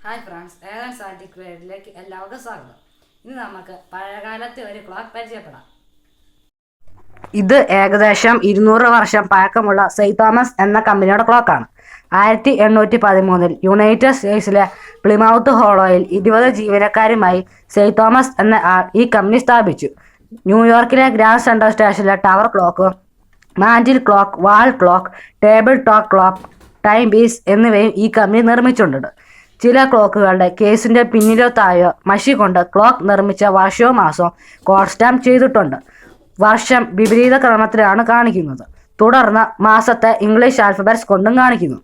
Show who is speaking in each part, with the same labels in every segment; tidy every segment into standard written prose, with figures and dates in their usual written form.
Speaker 1: Hi friends, ഏതാൻസ് ആൻറ്റിക്വേഡിലേക്ക് എല്ലാവർക്കും സ്വാഗതം. ഇന്ന് നമുക്ക് പഴയകാലത്തെ ഒരു ക്ലോക്ക് പരിചയപ്പെടാം. ഇത് ഏകദേശം 200 വർഷം പഴക്കമുള്ള സെയിന്റ് തോമസ് എന്ന കമ്പനിയുടെ ക്ലോക്കാണ്. 1813 യുണൈറ്റഡ് സ്റ്റേറ്റ്സിലെ പ്ലിമൗത്ത് ഹോളോയിൽ 20 ജീവനക്കാരുമായി സെയിന്റ് തോമസ് എന്ന ആൾ ഈ കമ്പനി സ്ഥാപിച്ചു. ന്യൂയോർക്കിലെ ഗ്രാൻഡ് സെൻട്രൽ സ്റ്റേഷനിലെ tower clock, mantel clock, wall clock, table top clock, timepiece എന്നിവയും ഈ കമ്പനി നിർമ്മിച്ചിട്ടുണ്ട്. ചില ക്ലോക്കുകളുടെ കേസിൻ്റെ പിന്നിലോ താഴെയോ മഷി കൊണ്ട് ക്ലോക്ക് നിർമ്മിച്ച വർഷവും മാസവും കോഡ് സ്റ്റാമ്പ് ചെയ്തിട്ടുണ്ട്. വർഷം വിപരീത ക്രമത്തിലാണ് കാണിക്കുന്നത്. തുടർന്ന് മാസത്തെ ഇംഗ്ലീഷ് ആൽഫബറ്റ്സ് കൊണ്ടും കാണിക്കുന്നു.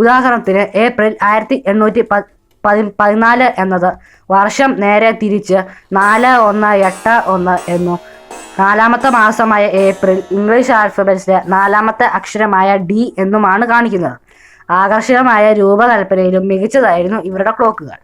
Speaker 1: ഉദാഹരണത്തിന് ഏപ്രിൽ 1814 എന്നത് വർഷം നേരെ തിരിച്ച് 4181 എന്നും നാലാമത്തെ മാസമായ ഏപ്രിൽ ഇംഗ്ലീഷ് ആൽഫബറ്റ്സിലെ നാലാമത്തെ അക്ഷരമായ ഡി എന്നുമാണ് കാണിക്കുന്നത്. ആകർഷകമായ രൂപകൽപ്പനയിലും മികച്ചതായിരുന്നു ഇവരുടെ ക്ലോക്കുകൾ.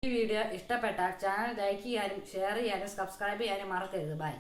Speaker 1: ഈ വീഡിയോ ഇഷ്ടപ്പെട്ടാൽ ചാനൽ ലൈക്ക് ചെയ്യാനും ഷെയർ ചെയ്യാനും സബ്സ്ക്രൈബ് ചെയ്യാനും മറക്കരുത്. ബൈ.